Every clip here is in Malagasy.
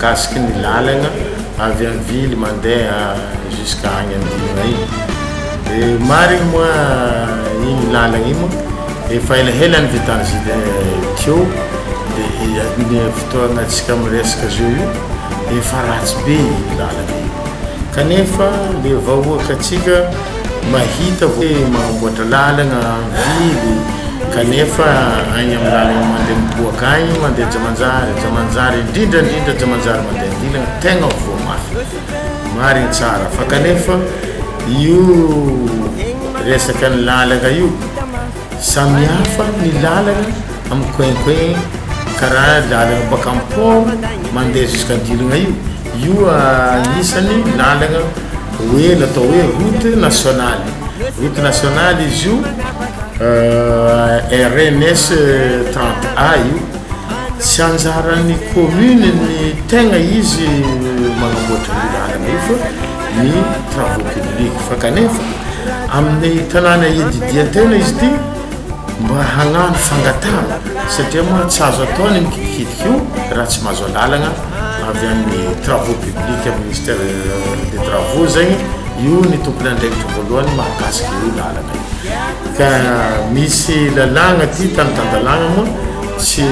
mahakasiky ny lalagna avy amin'ny vily mandeha jusqu'à agny Andilagna igny. Marigny moa igny lalagna igny moa efa elaela ny vitany izy teo dia ny fotoagna antsika miresaka zao io efa ratsy be igny lalagna igny kanefa le vahoaka atsika mahita hoe magnamboatra lalagna vily kanefa agny amin'ny lalagna mandeha miboaka agny mandeha Jamanjary indrindra Jamanjary mandeha Andilagna tegna voamafy marigny tsara fa kanefa io resaka ny lalagna io samihafa ny lalagna amin'ny coin karaha lalagna baka amin'ny port mandeha jusqu'à Andilagna io anisany lalagna hoe natao hoe route nationale izy io RNS 30A io tsy anjaran'ny commune ny tegna izy magnamboatra ny lalagna io fa ny travaux publics fa kanefa amin'ny tanàna edidiantena izy ty mba hagnano fangatana satria moa tsy azo atao ny mikitikitiky io raha tsy mahazo lalagna avy amin'ny travaux publics amin'ny ministère des travaux zegny io ny tompony andraikitra voalohany mahakasiky io lalagna ka misy lalagna ty tanitandalagna moa tsy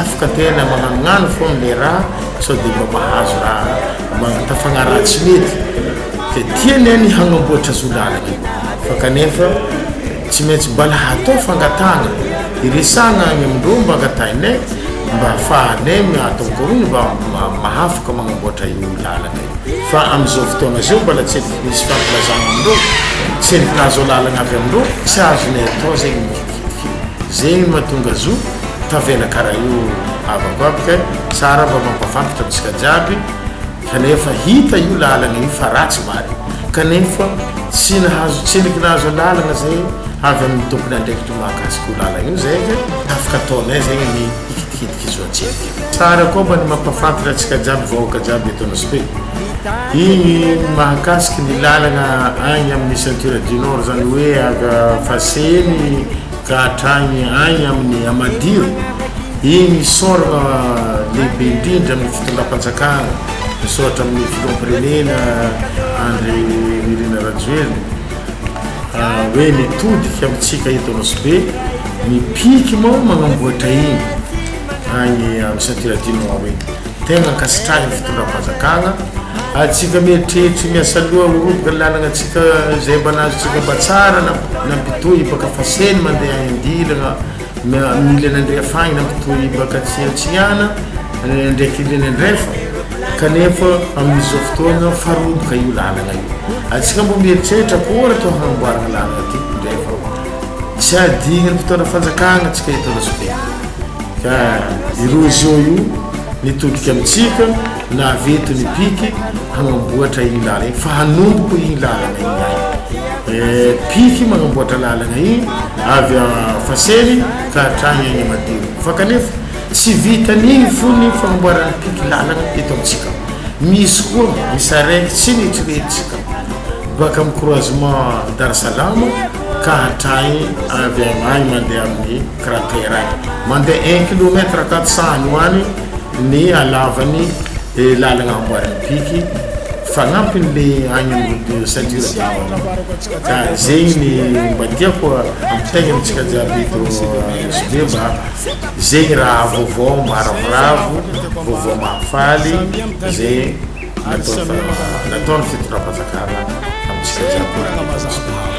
afaka tena magnanognano fô le raha sao dia mba mahazo raha tafagna raha tsy mety ka tiany hagnamboatra zo lalagna io fa kanefa tsy maintsy mbala hatao fangatagna iresagna agny amindreo mba angatainay mba ahafahanay atao korony mba mahafaka magnamboatra io lalagna io fa am'izao fotoagna zao mbola tsy misy fampilazagna amindreo tsy nahazo lalagna avy amindreo tsy azonay atao zegny mikitikitika zegny mahatonga zo tavela karaha io avakoabaka tsara mba mampafantatra antsika jiaby kanefa hita io lalagna io fa ratsy mary kanefa tsy nahazo lalagna zay avy amin'ny tompony andraikitra mahakasiky io lalagna io zay afaka ataonay zegny ny ikitikitiky izo antsika tsara koa mba ny mampafantatra antsika jiaby vahoaka jiaby eto Anosibe igny mahakasiky ny lalagna agny amin'ny ceinture du nord zany hoe avy Faseny ka hatragny agny amin'ny Amadiro igny soragna lehibe indrindra amin'ny fitondram-panjakana misoratra amin'ny filohampirenena André Nirina Rajoelina hoe nitodiky amintsika eto Anosibe mipiky moa magnamboatra igny agny amin'ny ceinture du nord igny tegna ankasitrahany fitondram-panjakana atsika mieritreritra miasa loha oroboka ny lalagna atsika zay mba nazotsika mba tsara nampitohy baka Faseny mandeha agny Andilagna milana andreafagny nampitohy baka Tsiantsiana ndraiky ilana andrefa kanefa amin'izao fotoagna faroboka io lalagna io atsika mba mieritreritra koa atao hagnamboarana lalagna ty ndrefa tsy adigna ny fotoana fanjakagna atsika eto Anosibe ka ireo zao io nitodiky amintsika na aveto ny piky hagnamboatra igny lalagna igny fa hanomboko igny lalagna igny agny piky magnamboatra lalagna igny avy Faseny ka hatragny agny Amadiro fa kanefa tsy vitan'igny fo ny fagnamboarana piky lalagna eto amintsika misy koa misy araiky tsy niheritreretitsika baka amin'ny croisement Dar es Salaam ka hatragny avy agny mandeha amin'ny cratère agny mandeha 1 kilomètre 400 ny hoany ny alavany lalagna amboarana piky fagnampin'le agny amin'ny ceinture ka zegny mba tiako ampitegna amintsika jiaby eto Anosibe mba zegny raha vaovao maharavoravo vaovao mahafaly zay nataony fitondram-panjakana amintsika jiaby.